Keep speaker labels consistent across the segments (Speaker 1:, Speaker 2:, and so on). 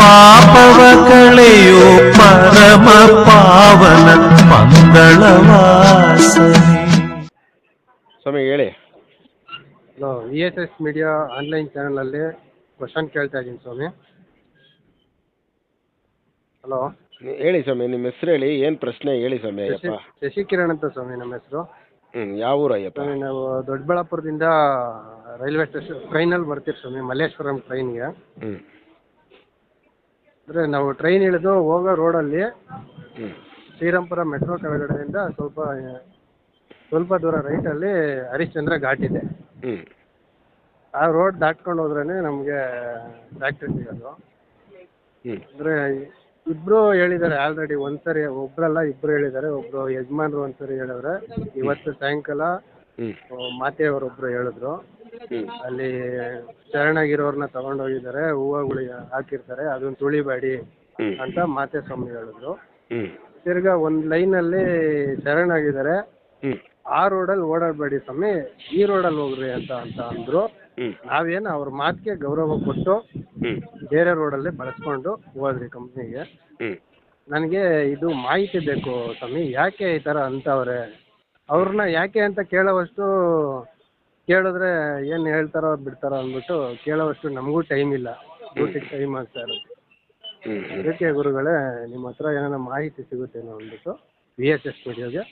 Speaker 1: ಪಾಪವ ಕಳೆಯೋ ಪರಮ ಪಾವನ ಮಂಗಳವಾಸನೆ.
Speaker 2: ಸ್ವಾಮಿ ಹೇಳಿ.
Speaker 3: ಹಲೋ, VSS ಮೀಡಿಯಾ ಆನ್ಲೈನ್ ಚಾನಲಲ್ಲಿ ಕ್ವಶನ್ ಕೇಳ್ತಾ ಇದ್ದೀನಿ ಸ್ವಾಮಿ. ಹಲೋ,
Speaker 2: ಹೇಳಿ ಸ್ವಾಮಿ, ನಿಮ್ಮ ಹೆಸರು ಹೇಳಿ, ಏನು ಪ್ರಶ್ನೆ ಹೇಳಿ ಸ್ವಾಮಿ. ಅಯ್ಯಪ್ಪ
Speaker 3: ಶಶಿಕಿರಣ್ ಅಂತ ಸ್ವಾಮಿ ನಮ್ಮ ಹೆಸರು.
Speaker 2: ಯಾವ ಊರು ಅಯ್ಯಪ್ಪ?
Speaker 3: ಸ್ವಾಮಿ ನಾವು ದೊಡ್ಡಬಳ್ಳಾಪುರದಿಂದ ರೈಲ್ವೆ ಸ್ಟೇಷನ್ ಟ್ರೈನಲ್ಲಿ ಬರ್ತೀವಿ ಸ್ವಾಮಿ, ಮಲ್ಲೇಶ್ವರಂ ಟ್ರೈನ್ಗೆ. ಅಂದರೆ ನಾವು ಟ್ರೈನ್ ಇಳಿದು ಹೋಗೋ ರೋಡಲ್ಲಿ ಶ್ರೀರಾಮ್ಪುರ ಮೆಟ್ರೋ ಕೆಳಗಡೆಯಿಂದ ಸ್ವಲ್ಪ ದೂರ ರೈಟಲ್ಲಿ ಹರಿಶ್ಚಂದ್ರ ಘಾಟ್ ಇದೆ. ಆ ರೋಡ್ ದಾಟ್ಕೊಂಡು ಹೋದ್ರೇ ನಮಗೆ ಫ್ಯಾಕ್ಟ್ರಿ ಸಿಗೋದು. ಅಂದರೆ ಇಬ್ಬರು ಹೇಳಿದ್ದಾರೆ ಆಲ್ರೆಡಿ, ಒಂದ್ಸರಿ ಒಬ್ಬರಲ್ಲ ಇಬ್ಬರು ಹೇಳಿದ್ದಾರೆ. ಒಬ್ಬರು ಯಜಮಾನ್ರು ಒಂದ್ಸರಿ ಹೇಳಿದ್ರೆ, ಇವತ್ತು ಸಾಯಂಕಾಲ ಮಾತೆಯವರೊಬ್ಬರು ಹೇಳಿದ್ರು. ಅಲ್ಲಿ ಶರಣಾಗಿರೋರನ್ನ ತಗೊಂಡೋಗಿದ್ದಾರೆ, ಹೂವುಗಳಿಗೆ ಹಾಕಿರ್ತಾರೆ, ಅದನ್ನ ತುಳಿಬೇಡಿ ಅಂತ ಮಾತೆ ಸ್ವಾಮಿ ಹೇಳಿದ್ರು. ತಿರ್ಗಾ ಒಂದು ಲೈನಲ್ಲಿ ಶರಣಾಗಿದ್ದಾರೆ, ಆ ರೋಡಲ್ಲಿ ಓಡಾಡಬೇಡಿ ಸ್ವಾಮಿ, ಈ ರೋಡಲ್ಲಿ ಹೋಗ್ರಿ ಅಂತ ಅಂದರು. ನಾವೇನು ಅವ್ರ ಮಾತಿಗೆ ಗೌರವ ಕೊಟ್ಟು ಬೇರೆ ರೋಡಲ್ಲೇ ಬಳಸ್ಕೊಂಡು ಹೋದ್ರಿ ಕಂಪ್ನಿಗೆ. ನನಗೆ ಇದು ಮಾಹಿತಿ ಬೇಕು ಸ್ವಾಮಿ, ಯಾಕೆ ಈ ಥರ ಅಂತವ್ರೆ, ಅವ್ರನ್ನ ಯಾಕೆ ಅಂತ ಕೇಳಿದ್ರೆ ಏನು ಹೇಳ್ತಾರೋ ಬಿಡ್ತಾರೋ ಅಂದ್ಬಿಟ್ಟು ಕೇಳೋವಷ್ಟು ನಮಗೂ ಟೈಮ್ ಇಲ್ಲ, ಡ್ಯೂಟಿಗೆ ಟೈಮ್ ಆಗ್ತಾ ಇರೋದು. ಅದಕ್ಕೆ ಗುರುಗಳೇ, ನಿಮ್ಮ ಹತ್ರ ಏನಾರ ಮಾಹಿತಿ ಸಿಗುತ್ತೇನೋ ಅಂದ್ಬಿಟ್ಟು VSS ಮೀಡಿಯಾಗೆ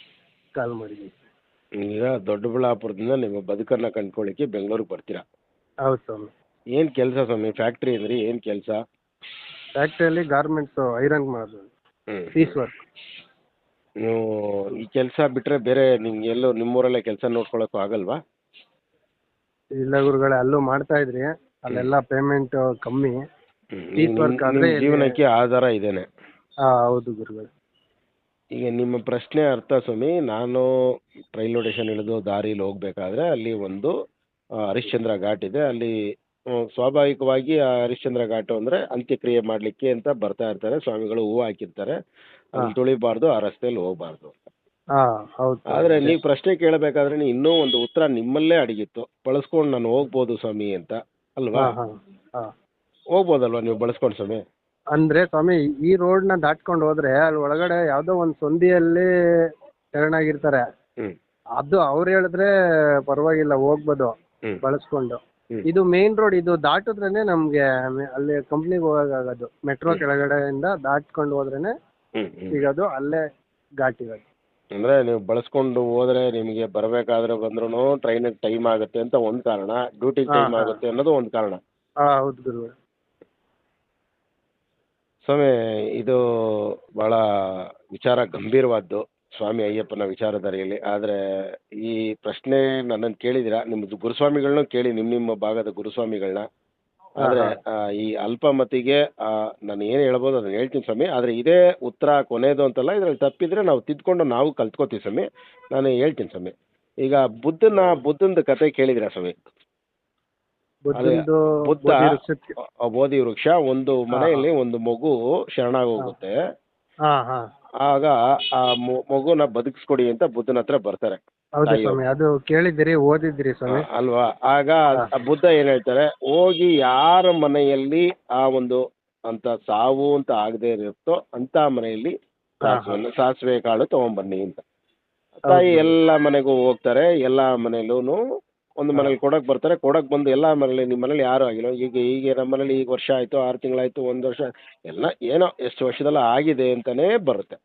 Speaker 3: ಕಾಲ್ ಮಾಡಿದ್ದೀವಿ.
Speaker 2: ಈಗ ದೊಡ್ಡಬಳ್ಳಾಪುರದಿಂದ ನಿಮ್ಮ ಬದುಕನ್ನು ಕಂಡ್ಕೊಳ್ಳಿಕ್ಕೆ ಬೆಂಗಳೂರಿಗೆ ಬರ್ತೀರಾ?
Speaker 3: ಹೌದು ಸ್ವಾಮಿ.
Speaker 2: ಏನು ಕೆಲಸ ಸ್ವಾಮಿ? ಫ್ಯಾಕ್ಟ್ರಿ ಅಂದ್ರಿ, ಏನು ಕೆಲಸ?
Speaker 3: ಫ್ಯಾಕ್ಟ್ರಿಯಲ್ಲಿ ಗಾರ್ಮೆಂಟ್ಸು ಐರನ್ ಮಾಡೋದು, ಪೀಸ್ ವರ್ಕ್.
Speaker 2: ನೀವು ಈ ಕೆಲಸ ಬಿಟ್ಟರೆ ಬೇರೆ ನಿಮ್ಗೆ ಎಲ್ಲೋ ನಿಮ್ಮೂರಲ್ಲೇ ಕೆಲಸ ನೋಡ್ಕೊಳ್ಳೋಕ್ಕೂ ಆಗಲ್ವಾ?
Speaker 3: ಇಲ್ಲ ಗುರುಗಳೇ, ಅಲ್ಲೂ ಮಾಡ್ತಾ ಇದ್ರಿ, ಅಲ್ಲೆಲ್ಲ ಪೇಮೆಂಟ್ ಕಮ್ಮಿ. ಪೀಸ್ ವರ್ಕ್ ಆದರೆ
Speaker 2: ಜೀವನಕ್ಕೆ ಆಧಾರ ಇದೇನೆ.
Speaker 3: ಹೌದು ಗುರುಗಳೇ.
Speaker 2: ಈಗ ನಿಮ್ಮ ಪ್ರಶ್ನೆ ಅರ್ಥ ಸ್ವಾಮಿ. ನಾನು ರೈಲ್ವೆ ಸ್ಟೇಷನ್ ಇಳಿದು ದಾರಿಲಿ ಹೋಗ್ಬೇಕಾದ್ರೆ ಅಲ್ಲಿ ಒಂದು ಹರಿಶ್ಚಂದ್ರ ಘಾಟ್ ಇದೆ. ಅಲ್ಲಿ ಸ್ವಾಭಾವಿಕವಾಗಿ ಆ ಹರಿಶ್ಚಂದ್ರ ಘಾಟು ಅಂದರೆ ಅಂತ್ಯಕ್ರಿಯೆ ಮಾಡಲಿಕ್ಕೆ ಅಂತ ಬರ್ತಾ ಇರ್ತಾರೆ ಸ್ವಾಮಿಗಳು, ಹೂವು ಹಾಕಿರ್ತಾರೆ. ಅಲ್ಲಿ ತುಳಿಬಾರ್ದು, ಆ ರಸ್ತೆಯಲ್ಲಿ ಹೋಗಬಾರ್ದು.
Speaker 3: ಹೌದು.
Speaker 2: ಆದರೆ ನೀವು ಪ್ರಶ್ನೆ ಕೇಳಬೇಕಾದ್ರೆ ಇನ್ನೂ ಒಂದು ಉತ್ತರ ನಿಮ್ಮಲ್ಲೇ ಅಡಗಿತ್ತು. ಬಳಸ್ಕೊಂಡು ನಾನು ಹೋಗ್ಬೋದು ಸ್ವಾಮಿ ಅಂತ, ಅಲ್ವಾ? ಹೋಗ್ಬೋದಲ್ವಾ ನೀವು ಬಳಸ್ಕೊಂಡು ಸ್ವಾಮಿ?
Speaker 3: ಅಂದರೆ ಸ್ವಾಮಿ, ಈ ರೋಡ್ನ ದಾಟ್ಕೊಂಡು ಹೋದ್ರೆ ಅಲ್ಲಿ ಒಳಗಡೆ ಯಾವುದೋ ಒಂದು ಸಂದಿಯಲ್ಲಿ ಶರಣಾಗಿರ್ತಾರೆ. ಅದು ಅವ್ರು ಹೇಳಿದ್ರೆ ಪರವಾಗಿಲ್ಲ, ಹೋಗ್ಬೋದು ಬಳಸ್ಕೊಂಡು. ಇದು ಮೇನ್ ರೋಡ್, ಇದು ದಾಟಿದ್ರೇನೆ ನಮಗೆ ಅಲ್ಲಿ ಕಂಪ್ನಿಗೆ ಹೋಗೋಕ್ಕಾಗೋದು. ಮೆಟ್ರೋ ಕೆಳಗಡೆಯಿಂದ ದಾಟ್ಕೊಂಡು ಹೋದ್ರೇನೆ ಸಿಗೋದು, ಅಲ್ಲೇ ಘಾಟ್ ಇರೋದು.
Speaker 2: ಅಂದರೆ ನೀವು ಬಳಸ್ಕೊಂಡು ಹೋದರೆ ನಿಮಗೆ ಬರಬೇಕಾದ್ರೆ ಬಂದ್ರೂ ಟ್ರೈನಿಗೆ ಟೈಮ್ ಆಗುತ್ತೆ ಅಂತ ಒಂದು ಕಾರಣ, ಡ್ಯೂಟಿಗೆ ಟೈಮ್ ಆಗುತ್ತೆ ಅನ್ನೋದು ಒಂದು ಕಾರಣ.
Speaker 3: ಹೌದು ಗುರು.
Speaker 2: ಸ್ವಾಮಿ, ಇದು ಭಾಳ ವಿಚಾರ ಗಂಭೀರವಾದ್ದು ಸ್ವಾಮಿ ಅಯ್ಯಪ್ಪನ ವಿಚಾರಧಾರೆಯಲ್ಲಿ. ಆದರೆ ಈ ಪ್ರಶ್ನೆ ನನ್ನನ್ನು ಕೇಳಿದ್ದೀರಾ, ನಿಮ್ಮ ಗುರುಸ್ವಾಮಿಗಳನ್ನೂ ಕೇಳಿ, ನಿಮ್ಮ ಭಾಗದ ಗುರುಸ್ವಾಮಿಗಳನ್ನ. ಆದರೆ ಈ ಅಲ್ಪಮತಿಗೆ ನಾನು ಏನು ಹೇಳ್ಬೋದು ಅದನ್ನು ಹೇಳ್ತೀನಿ ಸ್ವಾಮಿ. ಆದರೆ ಇದೇ ಉತ್ತರ ಕೊನೆಯದು ಅಂತಲ್ಲ, ಇದರಲ್ಲಿ ತಪ್ಪಿದರೆ ನಾವು ತಿದ್ಕೊಂಡು ನಾವು ಕಲ್ತ್ಕೋತೀವಿ ಸ್ವಾಮಿ. ನಾನು ಹೇಳ್ತೀನಿ ಸ್ವಾಮಿ. ಈಗ ಬುದ್ಧಂದು ಕತೆ ಕೇಳಿದ್ದೀರಾ ಸ್ವಾಮಿ? ಬುದ್ಧ ಬೋಧಿ ವೃಕ್ಷ, ಒಂದು ಮನೆಯಲ್ಲಿ ಒಂದು ಮಗು ಶರಣಾಗೋಗುತ್ತೆ. ಆಗ ಆ ಮಗುನ ಬದುಕಿಸ್ಕೊಡಿ ಅಂತ ಬುದ್ಧನ ಹತ್ರ ಬರ್ತಾರೆ.
Speaker 3: ಅದು ಕೇಳಿದಿರಿ, ಓದಿದ್ರಿ ಸ್ವಾಮಿ,
Speaker 2: ಅಲ್ವಾ? ಆಗ ಬುದ್ಧ ಏನ್ ಹೇಳ್ತಾರೆ, ಹೋಗಿ ಯಾರ ಮನೆಯಲ್ಲಿ ಆ ಒಂದು ಅಂತ ಸಾವು ಅಂತ ಆಗದೆ ಇರುತ್ತೋ ಅಂತ ಮನೆಯಲ್ಲಿ ಸಾಸಿವೆ ಕಾಳು ತಗೊಂಡ್ಬನ್ನಿ ಅಂತ. ತಾಯಿ ಎಲ್ಲ ಮನೆಗೂ ಹೋಗ್ತಾರೆ. ಎಲ್ಲ ಮನೆಯಲ್ಲೂ ಒಂದು ಮನೇಲಿ ಕೊಡಕ್ಕೆ ಬರ್ತಾರೆ. ಕೊಡಕ್ಕೆ ಬಂದು ಎಲ್ಲ ಮನೇಲಿ, ನಿಮ್ಮ ಮನೇಲಿ ಯಾರು ಆಗಿಲ್ಲ, ಈಗ ನಮ್ಮ ಮನೇಲಿ ಈಗ ವರ್ಷ ಆಯಿತು, 6 ತಿಂಗಳಾಯಿತು, 1 ವರ್ಷ, ಎಲ್ಲ ಏನೋ ಎಷ್ಟು ವರ್ಷದಲ್ಲ ಆಗಿದೆ ಅಂತಲೇ ಬರುತ್ತೆ.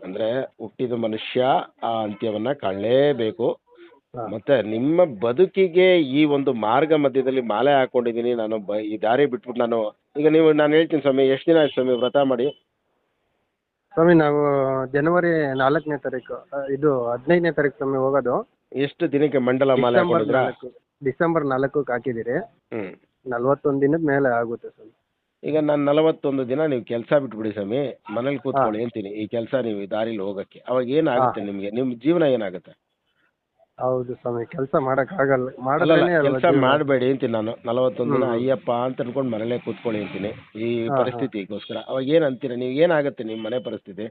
Speaker 2: ಅಂದರೆ ಹುಟ್ಟಿದ ಮನುಷ್ಯ ಆ ಅಂತ್ಯವನ್ನು ಕಾಣಲೇಬೇಕು. ಮತ್ತು ನಿಮ್ಮ ಬದುಕಿಗೆ ಈ ಒಂದು ಮಾರ್ಗ ಮಧ್ಯದಲ್ಲಿ ಮಾಲೆ ಹಾಕ್ಕೊಂಡಿದ್ದೀನಿ ನಾನು, ಈ ದಾರಿ ಬಿಟ್ಬಿಟ್ಟು ನಾನು ಹೇಳ್ತೀನಿ ಸ್ವಾಮಿ. ಎಷ್ಟು ದಿನ ಆಯ್ತು ಸ್ವಾಮಿ ವ್ರತ ಮಾಡಿ?
Speaker 3: ಸ್ವಾಮಿ, ನಾವು ಜನವರಿ 4ನೇ ತಾರೀಕು, ಇದು 15ನೇ ತಾರೀಕು ಸ್ವಾಮಿ ಹೋಗೋದು.
Speaker 2: ಎಷ್ಟು ದಿನಕ್ಕೆ ಮಂಡಲ ಮಾಲೆ ಹಾಕೊಂಡಿದ್ರಾ?
Speaker 3: ಡಿಸೆಂಬರ್ 4ಕ್ಕೆ ಹಾಕಿದ್ದೀರಿ. 41 ದಿನದ ಮೇಲೆ ಆಗುತ್ತೆ ಸ್ವಾಮಿ.
Speaker 2: ಈಗ ನಾನು 41 ದಿನ ನೀವು ಕೆಲಸ ಬಿಟ್ಬಿಡಿ ಸ್ವಾಮಿ, ಮನೇಲಿ ಕೂತ್ಕೊಳ್ಳಿ ಅಂತೀನಿ. ಈ ಕೆಲಸ ನೀವು ದಾರಿಲಿ ಹೋಗೋಕ್ಕೆ ಅವಾಗ ಏನಾಗುತ್ತೆ ನಿಮಗೆ? ನಿಮ್ಮ ಜೀವನ ಏನಾಗುತ್ತೆ?
Speaker 3: ಹೌದು ಸ್ವಾಮಿ, ಕೆಲಸ ಮಾಡೋಕ್ಕಾಗಲ್ಲ.
Speaker 2: ಕೆಲಸ ಮಾಡಬೇಡಿ ಅಂತೀನಿ ನಾನು. 41 ದಿನ ಅಯ್ಯಪ್ಪ ಅಂತ ಅನ್ಕೊಂಡು ಮನೇಲೇ ಕೂತ್ಕೊಳ್ಳಿ ಅಂತೀನಿ ಈ ಪರಿಸ್ಥಿತಿಗೋಸ್ಕರ. ಅವಾಗ ಏನು ಅಂತೀರ ನೀವು? ಏನಾಗುತ್ತೆ ನಿಮ್ಮ ಮನೆ ಪರಿಸ್ಥಿತಿ?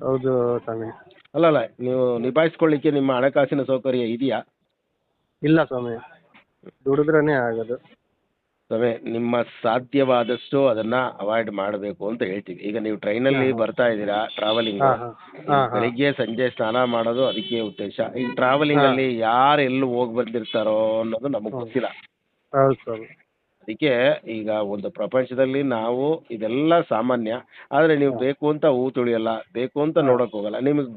Speaker 3: ಹೌದು ಸ್ವಾಮಿ.
Speaker 2: ಅಲ್ಲಲ್ಲ, ನೀವು ನಿಭಾಯಿಸ್ಕೊಳ್ಳಿಕ್ಕೆ ನಿಮ್ಮ ಹಣಕಾಸಿನ ಸೌಕರ್ಯ ಇದೆಯಾ?
Speaker 3: ಇಲ್ಲ ಸ್ವಾಮಿ, ದುಡಿದ್ರೇ ಆಗೋದು.
Speaker 2: ಸ್ವಾಮಿ ನಿಮ್ಮ ಸಾಧ್ಯವಾದಷ್ಟು ಅದನ್ನ ಅವಾಯ್ಡ್ ಮಾಡಬೇಕು ಅಂತ ಹೇಳ್ತೀವಿ. ಈಗ ನೀವು ಟ್ರೈನಲ್ಲಿ ಬರ್ತಾ ಇದ್ದೀರಾ ಟ್ರಾವೆಲಿಂಗ್,
Speaker 3: ಹಾಂ ಹಾಂ ಹಾಂ ಹಾಂ
Speaker 2: ಬೆಳಿಗ್ಗೆ ಸಂಜೆ ಸ್ನಾನ ಮಾಡೋದು ಅದಕ್ಕೆ ಉದ್ದೇಶ. ಈ ಟ್ರಾವೆಲಿಂಗ್ ಅಲ್ಲಿ ಯಾರು ಎಲ್ಲಿ ಹೋಗಿ ಬಂದಿರ್ತಾರೋ ಅನ್ನೋದು ನಮಗೆ ಗೊತ್ತಿಲ್ಲ.
Speaker 3: ಹೌದು ಸ್ವಾಮಿ.
Speaker 2: ಅದಕ್ಕೆ ಈಗ ಒಂದು ಪ್ರಪಂಚದಲ್ಲಿ ನಾವು ಇದೆಲ್ಲ ಸಾಮಾನ್ಯ, ಆದರೆ ನೀವು ಬೇಕು ಅಂತ ಹೂ ತುಳಿಯಲ್ಲ, ಬೇಕು ಅಂತ ನೋಡಕ್ ಹೋಗಲ್ಲ. ನಿಮಗೆ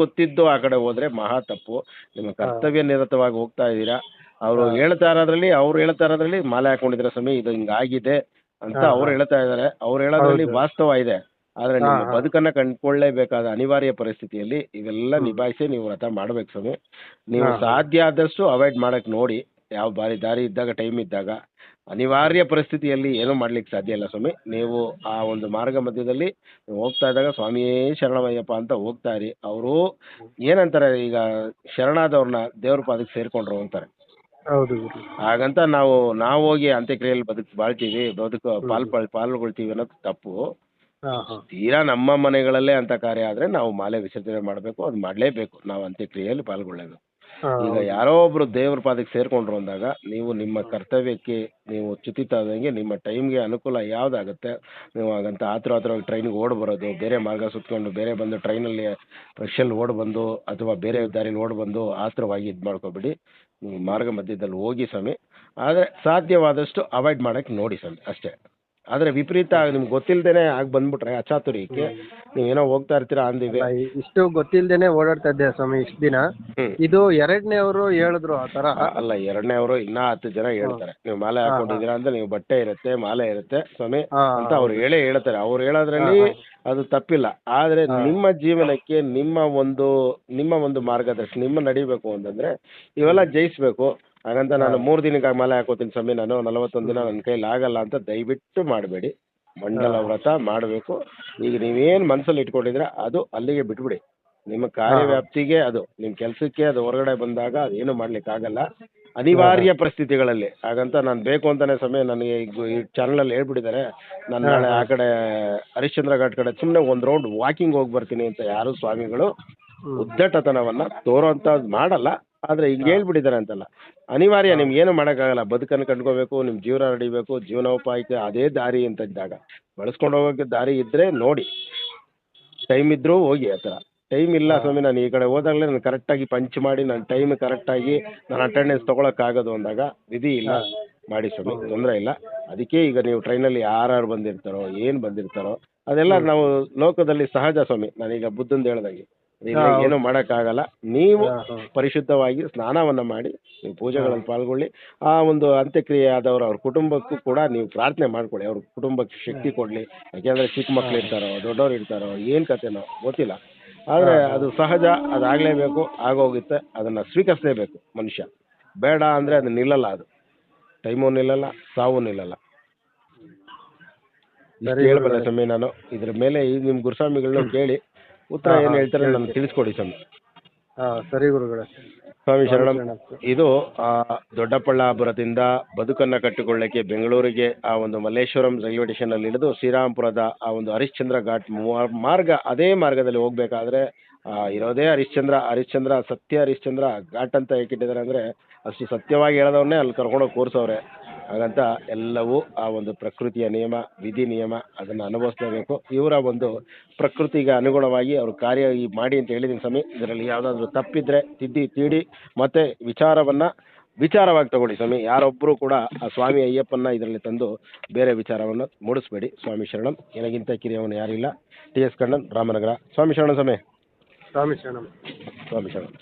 Speaker 2: ಗೊತ್ತಿದ್ದು ಆ ಕಡೆ ಹೋದ್ರೆ ಮಹಾ ತಪ್ಪು. ನಿಮ್ಮ ಕರ್ತವ್ಯ ನಿರತವಾಗಿ ಹೋಗ್ತಾ ಇದ್ದೀರಾ. ಅವ್ರು ಹೇಳ್ತಾ ಇರೋದ್ರಲ್ಲಿ ಮಾಲೆ ಹಾಕೊಂಡಿದ್ರೆ ಸ್ವಾಮಿ ಇದು ಹಿಂಗಾಗಿದೆ ಅಂತ ಅವ್ರು ಹೇಳ್ತಾ ಇದ್ದಾರೆ. ಅವ್ರು ಹೇಳೋದ್ರಲ್ಲಿ ವಾಸ್ತವ ಇದೆ. ಆದ್ರೆ ನಿಮ್ಮ ಬದುಕನ್ನ ಕಂಡುಕೊಳ್ಳೇಬೇಕಾದ ಅನಿವಾರ್ಯ ಪರಿಸ್ಥಿತಿಯಲ್ಲಿ ಇವೆಲ್ಲ ನಿಭಾಯಿಸಿ ನೀವು ವ್ರತ ಮಾಡ್ಬೇಕು ಸ್ವಾಮಿ. ನೀವು ಸಾಧ್ಯ ಆದಷ್ಟು ಅವಾಯ್ಡ್ ಮಾಡಕ್ ನೋಡಿ. ಯಾವ ದಾರಿ ಇದ್ದಾಗ, ಟೈಮ್ ಇದ್ದಾಗ, ಅನಿವಾರ್ಯ ಪರಿಸ್ಥಿತಿಯಲ್ಲಿ ಏನೂ ಮಾಡ್ಲಿಕ್ಕೆ ಸಾಧ್ಯ ಇಲ್ಲ ಸ್ವಾಮಿ. ನೀವು ಆ ಒಂದು ಮಾರ್ಗ ಮಧ್ಯದಲ್ಲಿ ನೀವು ಹೋಗ್ತಾ ಇದ್ದಾಗ ಸ್ವಾಮಿಯೇ ಶರಣಮಯ್ಯಪ್ಪ ಅಂತ ಹೋಗ್ತಾ ಇರಿ. ಅವರು ಏನಂತಾರೆ, ಈಗ ಶರಣಾದವ್ರನ್ನ ದೇವ್ರ ಪಾದಕ್ಕೆ ಸೇರ್ಕೊಂಡ್ರು ಅಂತಾರೆ.
Speaker 3: ಹೌದು.
Speaker 2: ಹಾಗಂತ ನಾವು ಹೋಗಿ ಅಂತ್ಯಕ್ರಿಯೆಯಲ್ಲಿ ಬಾಳ್ತೀವಿ, ಪಾಲ್ಗೊಳ್ತೀವಿ ಅನ್ನೋದು ತಪ್ಪು. ತೀರಾ ನಮ್ಮ ಮನೆಗಳಲ್ಲೇ ಅಂತ ಕಾರ್ಯ ಆದ್ರೆ ನಾವು ಮಾಲೆ ವಿಸರ್ಜನೆ ಮಾಡಬೇಕು, ಅದು ಮಾಡಲೇಬೇಕು. ನಾವು ಅಂತ್ಯಕ್ರಿಯೆಯಲ್ಲಿ ಪಾಲ್ಗೊಳ್ಳೇಬೇಕು. ಈಗ ಯಾರೋ ಒಬ್ರು ದೇವ್ರ ಪಾದಕ್ಕೆ ಸೇರ್ಕೊಂಡ್ರು ಅಂದಾಗ ನೀವು ನಿಮ್ಮ ಕರ್ತವ್ಯಕ್ಕೆ ನೀವು ಚ್ಯುತಿತಾದಂಗೆ ನಿಮ್ಮ ಟೈಮ್ಗೆ ಅನುಕೂಲ ಯಾವ್ದಾಗುತ್ತೆ ನೀವು ಹಾಗಂತ ಆತುರವಾಗಿ ಟ್ರೈನಿಗೆ ಓಡ್ ಬರೋದು, ಬೇರೆ ಮಾರ್ಗ ಸುತ್ಕೊಂಡು ಬೇರೆ ಬಂದು ಟ್ರೈನಲ್ಲಿ ರಶಲ್ಲಿ ಓಡ್ ಬಂದು ಅಥವಾ ಬೇರೆ ದಾರಿಲಿ ಓಡ್ ಬಂದು ಆತುರವಾಗಿ ಇದು ಮಾಡ್ಕೊಬೇಡಿ. ನೀವು ಮಾರ್ಗ ಮಧ್ಯದಲ್ಲಿ ಹೋಗಿ ಸ್ವಾಮಿ. ಆದರೆ ಸಾಧ್ಯವಾದಷ್ಟು ಅವಾಯ್ಡ್ ಮಾಡಕ್ಕೆ ನೋಡಿ ಸ್ವಾಮಿ ಅಷ್ಟೇ. ಆದರೆ ವಿಪರೀತ ನಿಮ್ಗೆ ಗೊತ್ತಿಲ್ಲದೇನೆ ಆಗಿ ಬಂದ್ಬಿಟ್ರೆ ಅಚಾತುರ್ಯಕ್ಕೆ ನೀವೇನೋ ಹೋಗ್ತಾ ಇರ್ತೀರಾ ಅಂದಿವೆ.
Speaker 3: ಇಷ್ಟು ಗೊತ್ತಿಲ್ದೇನೆ ಓಡಾಡ್ತಾ ಇದ್ದೆ ಸ್ವಾಮಿ ಇಷ್ಟು ದಿನ. ಇದು ಎರಡನೇವರು ಹೇಳಿದ್ರು ಆ ತರ.
Speaker 2: ಅಲ್ಲ, ಎರಡನೇವರು ಇನ್ನೂ 10 ಜನ ಹೇಳ್ತಾರೆ. ನೀವು ಮಾಲೆ ಹಾಕೊಂಡಿದ್ದೀರಾ ಅಂತ, ನೀವು ಬಟ್ಟೆ ಇರುತ್ತೆ, ಮಾಲೆ ಇರುತ್ತೆ ಸ್ವಾಮಿ ಅಂತ ಅವ್ರು ಹೇಳ್ತಾರೆ. ಅವ್ರು ಹೇಳೋದ್ರಲ್ಲಿ ಅದು ತಪ್ಪಿಲ್ಲ. ಆದರೆ ನಿಮ್ಮ ಜೀವನಕ್ಕೆ ನಿಮ್ಮ ಒಂದು ಮಾರ್ಗದರ್ಶನ ನಿಮ್ಮ ನಡಿಬೇಕು ಅಂತಂದ್ರೆ ಇವೆಲ್ಲ ಜಯಿಸ್ಬೇಕು. ಹಾಗಂತ ನಾನು 3 ದಿನಕ್ಕೆ ಮಾಲೆ ಹಾಕೋತೀನಿ ಸ್ವಾಮಿ, ನಾನು 41 ದಿನ ನನ್ನ ಕೈಲಿ ಆಗಲ್ಲ ಅಂತ ದಯವಿಟ್ಟು ಮಾಡಬೇಡಿ. ಮಂಡಲ ವ್ರತ ಮಾಡಬೇಕು. ಈಗ ನೀವೇನು ಮನಸ್ಸಲ್ಲಿ ಇಟ್ಕೊಂಡಿದ್ರೆ ಅದು ಅಲ್ಲಿಗೆ ಬಿಟ್ಬಿಡಿ. ನಿಮ್ಮ ಕಾರ್ಯವ್ಯಾಪ್ತಿಗೆ ಅದು ನಿಮ್ಮ ಕೆಲಸಕ್ಕೆ ಅದು ಹೊರಗಡೆ ಬಂದಾಗ ಅದೇನು ಮಾಡ್ಲಿಕ್ಕೆ ಆಗಲ್ಲ, ಅನಿವಾರ್ಯ ಪರಿಸ್ಥಿತಿಗಳಲ್ಲಿ. ಹಾಗಂತ ನಾನು ಬೇಕು ಅಂತಾನೆ ಸ್ವಾಮಿ ನನಗೆ ಈ ಚಾನಲಲ್ಲಿ ಹೇಳ್ಬಿಟ್ಟಿದ್ದಾರೆ ನಾನು ನಾಳೆ ಆ ಕಡೆ ಹರಿಶ್ಚಂದ್ರ ಘಾಟ್ ಕಡೆ ಸುಮ್ಮನೆ ಒಂದು ರೌಂಡ್ ವಾಕಿಂಗ್ ಹೋಗಿ ಬರ್ತೀನಿ ಅಂತ ಯಾರು ಸ್ವಾಮಿಗಳು ಉದ್ದಟತನವನ್ನು ತೋರೋಂಥದ್ದು ಮಾಡಲ್ಲ. ಆದರೆ ಹಿಂಗೆ ಹೇಳ್ಬಿಟ್ಟಿದ್ದಾರೆ ಅಂತಲ್ಲ, ಅನಿವಾರ್ಯ. ನಿಮ್ಗೆ ಏನು ಮಾಡೋಕ್ಕಾಗಲ್ಲ. ಬದುಕನ್ನು ಕಂಡ್ಕೋಬೇಕು, ನಿಮ್ಮ ಜೀವನ ನಡಿಬೇಕು, ಜೀವನೋಪಾಯಕ್ಕೆ ಅದೇ ದಾರಿ ಅಂತ ಇದ್ದಾಗ ಬಳಸ್ಕೊಂಡು ಹೋಗೋಕ್ಕೆ ದಾರಿ ಇದ್ದರೆ ನೋಡಿ, ಟೈಮ್ ಇದ್ದರೂ ಹೋಗಿ. ಆ ಥರ ಟೈಮ್ ಇಲ್ಲ ಸ್ವಾಮಿ, ನಾನು ಈ ಕಡೆ ಹೋದಾಗಲೇ ನಾನು ಕರೆಕ್ಟಾಗಿ ಪಂಚ್ ಮಾಡಿ ನನ್ನ ಟೈಮ್ ಕರೆಕ್ಟಾಗಿ ನಾನು ಅಟೆಂಡೆನ್ಸ್ ತೊಗೊಳಕ್ಕಾಗೋದು ಅಂದಾಗ ವಿಧಿ ಇಲ್ಲ ಮಾಡಿ ಸ್ವಾಮಿ, ತೊಂದರೆ ಇಲ್ಲ. ಅದಕ್ಕೆ ಈಗ ನೀವು ಟ್ರೈನಲ್ಲಿ ಯಾರು ಬಂದಿರ್ತಾರೋ ಏನು ಬಂದಿರ್ತಾರೋ ಅದೆಲ್ಲ ನಾವು ಲೋಕದಲ್ಲಿ ಸಹಜ ಸ್ವಾಮಿ. ನಾನೀಗ ಬುದ್ಧಂದು ಹೇಳ್ದಾಗೆ ಏನು ಮಾಡೋಕ್ಕಾಗಲ್ಲ. ನೀವು ಪರಿಶುದ್ಧವಾಗಿ ಸ್ನಾನವನ್ನು ಮಾಡಿ ನೀವು ಪೂಜೆಗಳಲ್ಲಿ ಪಾಲ್ಗೊಳ್ಳಿ. ಆ ಒಂದು ಅಂತ್ಯಕ್ರಿಯೆ ಆದವರು ಅವ್ರ ಕುಟುಂಬಕ್ಕೂ ಕೂಡ ನೀವು ಪ್ರಾರ್ಥನೆ ಮಾಡ್ಕೊಳ್ಳಿ, ಅವ್ರ ಕುಟುಂಬಕ್ಕೆ ಶಕ್ತಿ ಕೊಡಲಿ. ಯಾಕೆಂದರೆ ಚಿಕ್ಕ ಮಕ್ಳು ಇರ್ತಾರೋ ದೊಡ್ಡವ್ರು ಇರ್ತಾರೋ ಏನು ಕತೆನೋ ಗೊತ್ತಿಲ್ಲ. ಆದರೆ ಅದು ಸಹಜ, ಅದಾಗಲೇಬೇಕು, ಆಗೋಗುತ್ತೆ. ಅದನ್ನು ಸ್ವೀಕರಿಸಲೇಬೇಕು ಮನುಷ್ಯ. ಬೇಡ ಅಂದರೆ ಅದು ನಿಲ್ಲಲ್ಲ, ಅದು ಟೈಮು ನಿಲ್ಲಲ್ಲ, ಸಾವು ನಿಲ್ಲಲ್ಲ. ಹೇಳ್ಬಲ್ಲ ಸ್ವಾಮಿ ನಾನು ಇದ್ರ ಮೇಲೆ ಈ ನಿಮ್ಮ ಗುರುಸ್ವಾಮಿಗಳನ್ನ ಕೇಳಿ ಉತ್ತರ ಏನು ಹೇಳ್ತಾರೆ ನನಗೆ ತಿಳಿಸ್ಕೊಡಿ ಸ್ವಾಮಿ.
Speaker 3: ಸರಿ ಗುರುಗಳೇ.
Speaker 2: ಸ್ವಾಮಿ ಶರಣಂ. ಇದು ದೊಡ್ಡಬಳ್ಳಾಪುರದಿಂದ ಬದುಕನ್ನು ಕಟ್ಟಿಕೊಳ್ಳಕ್ಕೆ ಬೆಂಗಳೂರಿಗೆ ಆ ಒಂದು ಮಲ್ಲೇಶ್ವರಂ ರೈಲ್ವೆ ಸ್ಟೇಷನಲ್ಲಿ ಇಳಿದು ಶ್ರೀರಾಮಪುರದ ಆ ಒಂದು ಹರಿಶ್ಚಂದ್ರ ಘಾಟ್ ಮಾರ್ಗ, ಅದೇ ಮಾರ್ಗದಲ್ಲಿ ಹೋಗ್ಬೇಕಾದ್ರೆ ಇರೋದೇ ಹರಿಶ್ಚಂದ್ರ ಸತ್ಯ ಹರಿಶ್ಚಂದ್ರ ಘಾಟ್ ಅಂತ ಏಕಿಟ್ಟಿದ್ದಾರೆ ಅಂದರೆ ಅಷ್ಟು ಸತ್ಯವಾಗಿ ಹೇಳೋದವನ್ನೇ ಅಲ್ಲಿ ಕರ್ಕೊಂಡೋಗಿ ಕೂರಿಸವ್ರೆ. ಹಾಗಂತ ಎಲ್ಲವೂ ಆ ಒಂದು ಪ್ರಕೃತಿಯ ನಿಯಮ, ವಿಧಿ ನಿಯಮ, ಅದನ್ನು ಅನುಭವಿಸಲೇಬೇಕು. ಇವರ ಒಂದು ಪ್ರಕೃತಿಗೆ ಅನುಗುಣವಾಗಿ ಅವರು ಕಾರ್ಯ ಮಾಡಿ ಅಂತ ಹೇಳಿದ್ದೀನಿ ಸ್ವಾಮಿ. ಇದರಲ್ಲಿ ಯಾವುದಾದ್ರೂ ತಪ್ಪಿದ್ರೆ ತೀಡಿ ಮತ್ತೆ ವಿಚಾರವಾಗಿ ತಗೊಳ್ಳಿ ಸ್ವಾಮಿ. ಯಾರೊಬ್ಬರು ಕೂಡ ಆ ಸ್ವಾಮಿ ಅಯ್ಯಪ್ಪನ ಇದರಲ್ಲಿ ತಂದು ಬೇರೆ ವಿಚಾರವನ್ನು ಮೂಡಿಸ್ಬೇಡಿ. ಸ್ವಾಮಿ ಶರಣಂ. ನನಗಿಂತ ಕಿರಿಯವನು ಯಾರಿಲ್ಲ. TS ಕಣ್ಣನ್, ರಾಮನಗರ. ಸ್ವಾಮಿ ಶರಣಂ ಸ್ವಾಮಿ.
Speaker 3: ಸ್ವಾಮಿ ಶರಣಂ.
Speaker 2: ಸ್ವಾಮಿ ಶರಣಂ.